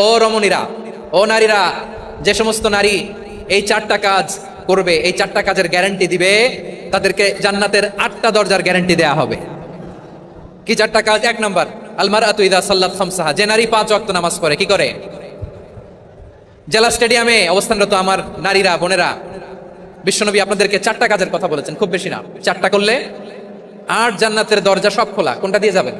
ও রমণীরা, ও নারীরা, যে সমস্ত নারী এই 4টা কাজ করবে, এই 4টা কাজের গ্যারান্টি দিবে, তাদেরকে জান্নাতের 8টা দরজার গ্যারান্টি দেয়া হবে। কি 4টা কাজ? 1 নাম্বার, আল মারআতু ইযা সাল্লাত খামসাহা, যে নারী 5 ওয়াক্ত নামাজ পড়ে। কি করে? জেলা স্টেডিয়ামে অবস্থানরত আমার নারীরা, বোনেরা, বিশ্বনবী আপনাদেরকে 4টা কাজের কথা বলেছেন, খুব বেশি না। 4টা করলে 8 জান্নাতের দরজা সব খোলা। কোনটা দিয়ে যাবেন?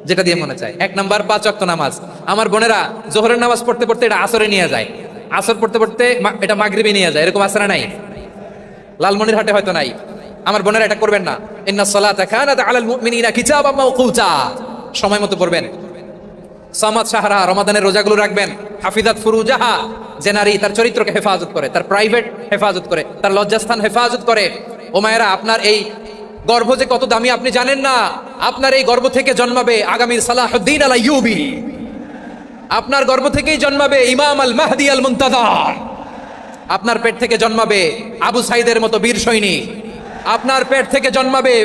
যেটা দিয়ে মনে চায়। 1 নাম্বার 5 ওয়াক্ত নামাজ। আমার বোনেরা জোহরের নামাজ পড়তে পড়তে এটা আসরে নিয়ে যায়, আসর পড়তে পড়তে এটা মাগরিবে নিয়ে যায়। এরকম আসরা নাই? লালমনিরহাটে হয়তো নাই। আমার বোনেরা এটা করবেন না। ইন্নাস সালাতা কানাত আলাল মুমিনিনা কিতাবাম মাওকুতা, সময় মতো পড়বেন। সামাদ শাহরা, রমাদানের রোজাগুলো রাখবেন। হাফিজাত ফুরুজাহা, যে নারী তার চরিত্রকে হেফাজত করে, তার প্রাইভেট হেফাজত করে, তার লজ্জাস্থান হেফাজত করে। ও মায়েরা, আপনার এই গর্ভ যে কত দামি আপনি জানেন না। আপনার এই গর্ভ থেকে জন্মাবে আগামীর সালাহুদ্দিন আল আইয়ুবী। আপনার গর্ভ থেকেই জন্মাবে ইমাম আল মাহদি আল মুনতাজার। আপনার পেট থেকে জন্মাবে আবু সাইদের মতো বীর সৈনিক। আপনার পেট থেকে জন্মাবে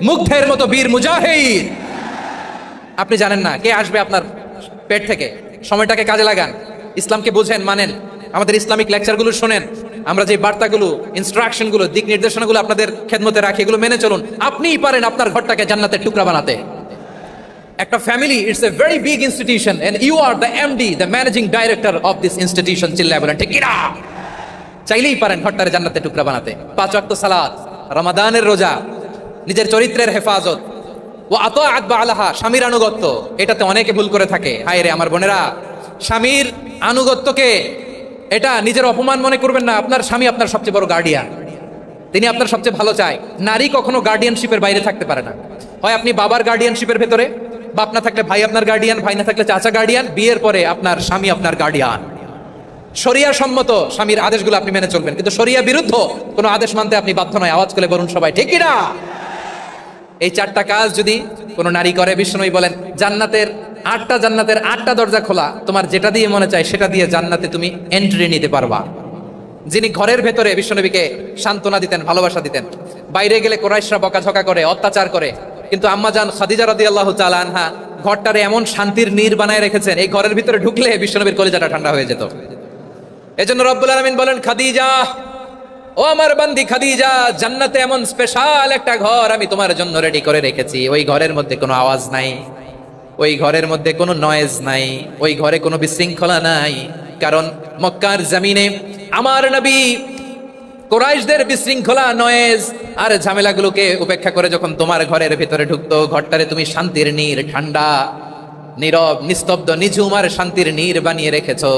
মুগ্ধের মতো বীর মুজাহিদ। আপনি জানেন না কে আসবে আপনার পেট থেকে। সময়টাকে কাজে লাগান, ইসলামকে বুঝেন, মানেন, আমাদের ইসলামিক লেকচারগুলো শোনেন। আমরা যে বার্তাগুলো, ইনস্ট্রাকশনগুলো, দিক নির্দেশনাগুলো আপনাদের খেদমতে রাখি, এগুলো মেনে চলুন। আপনিই পারেন আপনার ঘরটাকে জান্নাতের টুকরা বানাতে। একটা family, it's a very big institution and you are the MD, the managing director of this institution. চিল্লায় বলেন ঠিক কিনা? চাইলেই পারেন ঘরটারে জান্নাতের টুকরা বানাতে। 5 ওয়াক্ত সালাত, রমাদানের রোজা, নিজের চরিত্রের হেফাজত, ও আতাআত বালাহা, স্বামীর আনুগত্য। এটাতে অনেকে ভুল করে থাকে। হায় রে আমার বোনেরা, স্বামীর আনুগত্যকে এটা নিজের অপমান মনে করবেন না। আপনার স্বামী আপনার সবচেয়ে বড় গার্ডিয়ান, তিনি আপনার সবচেয়ে ভালো চায়। নারী কখনো গার্ডিয়ানশিপের বাইরে থাকতে পারে না। হয় আপনি বাবার গার্ডিয়ানশিপের ভেতরে, বাপ না থাকলে ভাই আপনার গার্ডিয়ান, ভাই না থাকলে চাচা গার্ডিয়ান, বিয়ের পরে আপনার স্বামী আপনার গার্ডিয়ান। শরিয়া সম্মত স্বামীর আদেশগুলো আপনি মেনে চলবেন, কিন্তু শরিয়া বিরুদ্ধ কোনো আদেশ মানতে আপনি বাধ্য নয়। আওয়াজ করে বলুন সবাই ঠিক কিনা? এই 4টা কাজ যদি কোনো নারী করে, বিশ্বনবী বলেন জান্নাতের 8টা দরজা খোলা। তোমার যেটা দিয়ে মনে চায় সেটা দিয়ে জান্নাতে তুমি এন্ট্রি নিতে পারবা। যিনি ঘরের ভেতরে বিশ্বনবীকে সান্ত্বনা দিতেন, ভালোবাসা দিতেন। বাইরে গেলে কোরাইশরা বকাঝকা করে, অত্যাচার করে, কিন্তু আম্মাজান খাদিজা রাদিয়াল্লাহু তাআলা আনহা ঘরটারে এমন শান্তির নীড় বানায় রেখেছেন, এই ঘরের ভিতরে ঢুকলে বিশ্বনবীর কলিজাটা ঠান্ডা হয়ে যেত। এজন্য রব্বুল আলামিন বলেন, খাদিজা, ও আমার বান্দি খাদিজা, জান্নাতে এমন স্পেশাল একটা ঘর আমি তোমার জন্য রেডি করে রেখেছি। ওই ঘরের মধ্যে কোনো আওয়াজ নাই, ওই ঘরের মধ্যে কোনো নয়েজ নাই, ওই ঘরে কোনো বিশৃঙ্খলা নাই। কারণ মক্কার জমিনে আমার নবী কুরাইশদের বিশৃঙ্খলা, নয়েজ আর ঝামেলাগুলোকে উপেক্ষা করে যখন তোমার ঘরের ভিতরে ঢুকতো, ঘরটারে তুমি শান্তির নীড়, ঠান্ডা, নীরব, নিস্তব্ধ, নিঝুম আর শান্তির নীড় বানিয়ে রেখেছো।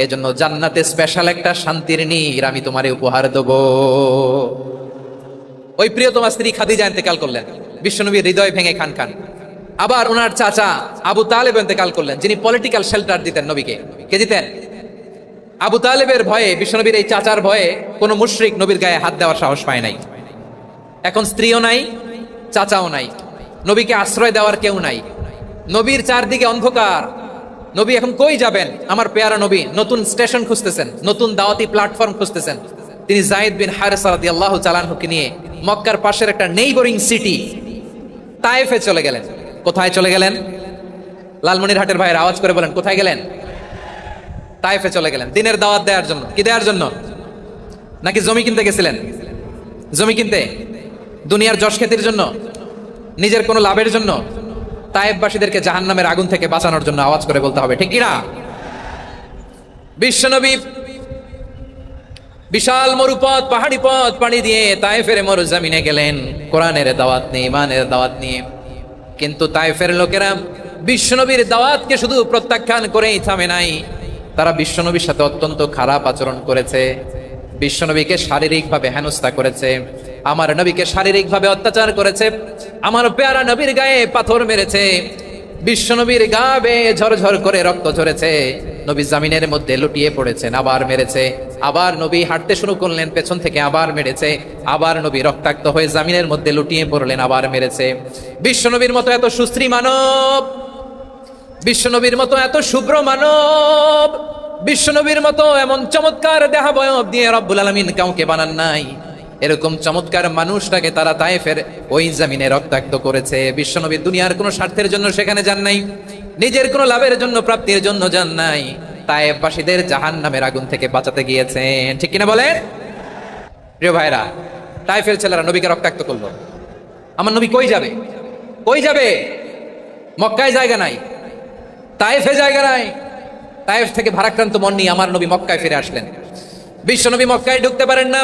এজন্য জান্নাতে স্পেশাল একটা শান্তির নীড় আমি তোমারে উপহার দেব। ওই প্রিয়তমা স্ত্রী খাদিজা ইন্তেকাল করলেন, বিশ্বনবীর হৃদয় ভেঙে খান খান। আবার ওনার চাচা আবু তালেব ইন্তেকাল করলেন, যিনি পলিটিক্যাল শেল্টার দিতেন নবীকে। কে দিতেন? আবু তালেবের ভয়ে, বিশ্বনবীর এই চাচার ভয়ে কোনো মুশরিক নবীর গায়ে হাত দেওয়ার সাহস পায় নাই। এখন স্ত্রীও নাই, চাচাও নাই, নবীকে আশ্রয় দেওয়ার কেউ নাই। নবীর চারদিকে অন্ধকার। নবী এখন কই যাবেন? আমার পেয়ারা নবী নতুন স্টেশন খুঁজতেছেন, নতুন দাওয়াতি প্ল্যাটফর্ম খুঁজতেছেন। তিনি যায়েদ বিন হারেসা রাদিয়াল্লাহু তাআলা আনহুকে নিয়ে মক্কার পাশের একটা নেইবরিং সিটি তায়েফে চলে গেলেন। কোথায় চলে গেলেন? লালমনিরহাটের ভাইয়ের আওয়াজ করে বলেন, কোথায় গেলেন? তায়েফে চলে গেলেন দিনের দাওয়াত দেওয়ার জন্য। কি দেওয়ার জন্য? নাকি জমি কিনতে গেছিলেন? জমি কিনতে, দুনিয়ার যশ খ্যাতির জন্য, নিজের কোনো লাভের জন্য? তায়েফবাসীদেরকে জাহান্নামের আগুন থেকে বাঁচানোর জন্য। আওয়াজ করে বলতে হবে ঠিক কিনা? বিশ্বনবী বিশাল মরুপথ, পাহাড়ি পথ পাড়ি দিয়ে তায়েফের মরুজমিনে গেলেন কোরআনের দাওয়াত নিয়ে, ইমানের দাওয়াত নিয়ে। কিন্তু তায়েফের লোকেরা বিশ্বনবীর দাওয়াতকে শুধু প্রত্যাখ্যান করেই থামে নাই, তারা বিশ্বনবীর সাথে অত্যন্ত খারাপ আচরণ করেছে। বিশ্বনবীকে শারীরিকভাবে হেনস্থা করেছে, আমার নবীকে শারীরিকভাবে অত্যাচার করেছে, আমার পেয়ারা নবীর গায়ে পাথর মেরেছে, বিশ্বনবীর গা বেয়ে ঝরঝর করে রক্ত ঝরেছে, নবী জামিনের মধ্যে লুটিয়ে পড়েছেন, আবার মেরেছে, আবার নবী হাঁটতে শুরু করলেন, পেছন থেকে আবার মেরেছে, আবার নবী রক্তাক্ত হয়ে জামিনের মধ্যে লুটিয়ে পড়লেন, আবার মেরেছে। বিশ্বনবীর মতো এত সুশ্রী মানব, বিশ্বনবীর মতো এত শুভ্র মানব, বিশ্বনবীর মতো এমন চমৎকার দেহাবয়ব দিয়ে রব্বুল আলামিন কাউকে বানান নাই। এরকম চমৎকার মানুষটাকে তারা তায়েফের ওই জমিনে রক্তাক্ত করেছে। বিশ্বনবী দুনিয়ার কোনো স্বার্থের জন্য সেখানে যান নাই, নিজের কোনো লাভের জন্য, প্রাপ্তির জন্য যান নাই, তায়েফবাসীদের জাহান্নামের আগুন থেকে বাঁচাতে গিয়েছেন। ঠিক কিনা বলেন? প্রিয় ভাইরা, তায়েফের ছেলেরা নবীকে রক্তাক্ত করলো। আমার নবী কই যাবে? কই যাবে? মক্কায় জায়গা নাই, তায়েফে জায়গা নাই। তায়েফ থেকে ভারাক্রান্ত মন নিয়ে আমার নবী মক্কায় ফিরে আসলেন। বিশ্বনবী মক্কায় ঢুকতে পারেন না।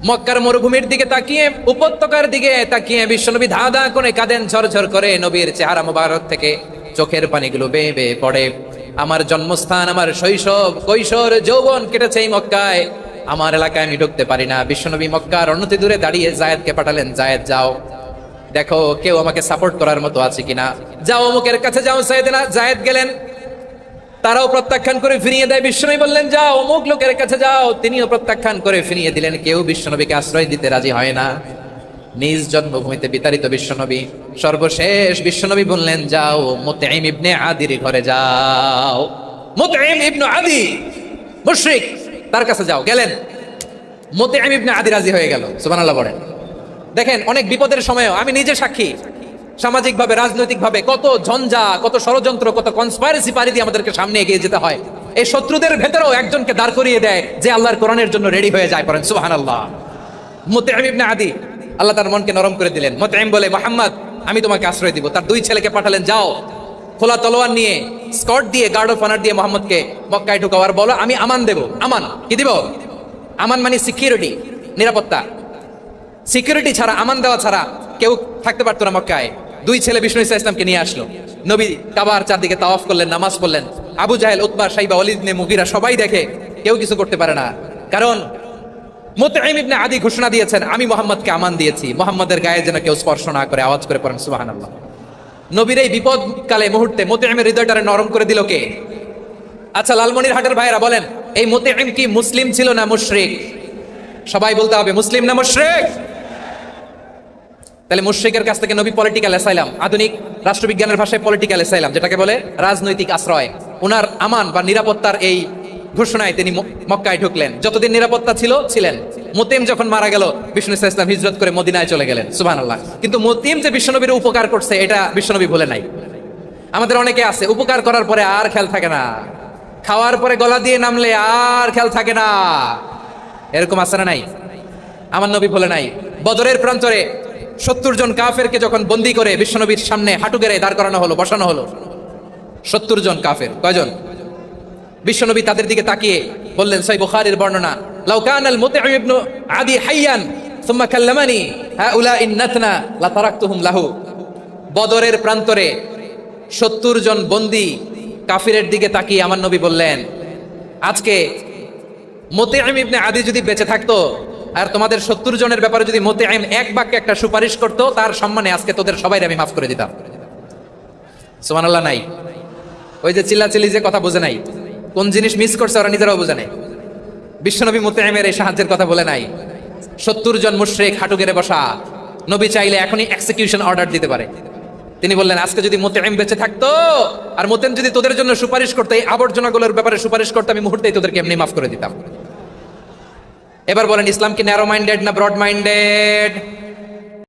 মক্কার মরুভূমির দিকে তাকিয়ে, উপত্যকার দিকে তাকিয়ে বিশ্বনবী ধা ধা করে কাঁদেন, ঝরঝর করে। নবীর চেহারা মোবারক থেকে চোখের পানিগুলো বেয়ে বেয়ে পড়ে। আমার জন্মস্থান, আমার শৈশব, কৈশোর, যৌবন কেটেছে এই মক্কায়, আমার এলাকায় আমি ঢুকতে পারি না। বিশ্বনবী মক্কার অনতি দূরে দাঁড়িয়ে জায়েদকে পাঠালেন, জায়েদ যাও দেখো কেউ আমাকে সাপোর্ট করার মতো আছে কিনা, যাও অমুকের কাছে যাও। জায়েদ গেলেন, তারাও প্রত্যাখ্যান করে ফিরিয়ে দেয়। বিশ্বনবী বললেন যাও অমুক লোকের কাছে যাও, তিনিও প্রত্যাখ্যান করে ফিরিয়ে দিলেন। কেউ বিশ্বনবীকে আশ্রয় দিতে রাজি হয় না। নিজ জন্মভূমিতে বিতাড়িত বিশ্বনবী, সর্বশেষ বিশ্বনবী বললেন যাও মুতঈম ইবনে আদির ঘরে যাও। মুতঈম ইবনে আদি মুশরিক, তার কাছে যাও। গেলেন, মুতঈম ইবনে আদি রাজি হয়ে গেল। সুবহানাল্লাহ বলেন। দেখেন, অনেক বিপদের সময়ও আমি নিজে সাক্ষী, সামাজিকভাবে, রাজনৈতিকভাবে কত ঝঞ্ঝা, কত ষড়যন্ত্র, কত কনস্পাইরেসি পাড়ি দিয়ে আমাদেরকে সামনে এগিয়ে যেতে হয়। এই শত্রুদের ভেতরেও একজনকে দাঁড় করিয়ে দেয় যে আল্লাহর কোরআনের জন্য রেডি হয়ে যায়। পড়েন সুবহানাল্লাহ। মুতঈম ইবনে আদি, আল্লাহ তার মনকে নরম করে দিলেন। মুতঈম বলে, মুহাম্মদ আমি তোমাকে আশ্রয় দিব। তার দুই ছেলেকে পাঠালেন, যাও খোলা তলোয়ার নিয়ে, স্কট দিয়ে, গার্ড অফ অনার দিয়ে মোহাম্মদকে মক্কায় ঢুকাও, আর বলো আমি আমান দেব। আমান কি দিব? আমান মানে সিকিউরিটি, নিরাপত্তা। সিকিউরিটি ছাড়া, আমান দেওয়া ছাড়া কেউ থাকতে পারতো না মক্কায়। দুই ছেলে বিষ্ণু ইসা ইসলামকে নিয়ে আসলো। নবী কাবার চারদিকে তাওয়াফ করলেন, নামাজ পড়লেন। আবু জাহেল, উতবা, শাইবা, ওয়ালিদ ইবনে মুগীরা সবাই দেখে, কেউ কিছু করতে পারে না। কারণ মুতঈম ইবনে আদি ঘোষণা দিয়েছেন আমি মুহাম্মদকে আমান দিয়েছি, মুহাম্মদের গায়ে যেন কেউ স্পর্শ না করে। আওয়াজ করে পড়েন সুবহানাল্লাহ। নবীর এই বিপদকালে মুহূর্তে মুতঈমের হৃদয়টারে নরম করে দিল কে? আচ্ছা, লালমনিরহাটের ভাইরা বলেন, এই মুতঈম কি মুসলিম ছিল না মুশরিক? সবাই বলতে হবে মুসলিম না মুশরিক। তাহলে মুশরিকের কাছ থেকে নবী পলিটিক্যাল অ্যাসাইলাম, আধুনিক রাষ্ট্রবিজ্ঞানের ভাষায় পলিটিক্যাল অ্যাসাইলাম যেটাকে বলে, রাজনৈতিক আশ্রয়, ওনার আমান বা নিরাপত্তার এই ঘোষণায় তিনি মক্কায় ঢুকলেন। যতদিন নিরাপত্তা ছিলেন। মুতঈম যখন মারা গেল, বিষ্ণু ইসলাম হিজরত করে মদিনায় চলে গেলেন। সুবহানাল্লাহ। কিন্তু মুতঈম যে বিশ্বনবীর উপকার করছে এটা বিশ্বনবী ভুলে নাই। আমাদের অনেকে আছে উপকার করার পরে আর খেয়াল থাকে না, খাওয়ার পরে গলা দিয়ে নামলে আর খেয়াল থাকে না। এরকম আছে না নাই? আমার নবী ভুলে নাই। বদরের প্রান্তরে 70 জন কাফেরকে যখন বন্দী করে বিশ্বনবীর সামনে হাঁটু গেড়ে দাঁড় করানো হলো, বসানো হলো, 70 জন কাফের। কয়জন? বিশ্বনবী তাদের দিকে তাকিয়ে বললেন, সহিহ বুখারীর বর্ণনা, লাউ কানাল মুতঈম ইবনে আদি হাইয়ান সুম্মা কাল্লামানি হাউলাই নাতনা লা তারাকতুহুম লাহু। বদরের প্রান্তরে 70 জন বন্দী কাফিরের দিকে তাকিয়ে আমার নবী বললেন, আজকে মুতঈম ইবনে আদি যদি বেঁচে থাকতো আর তোমাদের 70 জনের ব্যাপারে যদি মুতঈম এক বাক্যে একটা সুপারিশ করতো, তার সম্মানে আজকে তোদের সবাই আমি মাফ করে দিতাম। সুবহানাল্লাহ নাই? ওই যে চিল্লাচিল্লি যে কথা বোঝে নাই, কোন জিনিস মিস করছে ওরা নিজেরাও বোঝে নাই। বিশ্বনবী মুতঈমের এই সাহায্যের কথা বলে নাই। 70 জন মুশরিক হাঁটু গেড়ে বসা, নবী চাইলে এখনই এক্সিকিউশন অর্ডার দিতে পারে। তিনি বললেন, আজকে যদি মুতঈম বেঁচে থাকতো আর মুতঈম যদি তোদের জন্য সুপারিশ করতো, এই আবর্জনাগুলোর ব্যাপারে সুপারিশ করতো, আমি মুহূর্তেই তোদেরকে এমনি মাফ করে দিতাম। এবার বলেন, ইসলাম কি ন্যারো মাইন্ডেড না ব্রড মাইন্ডেড?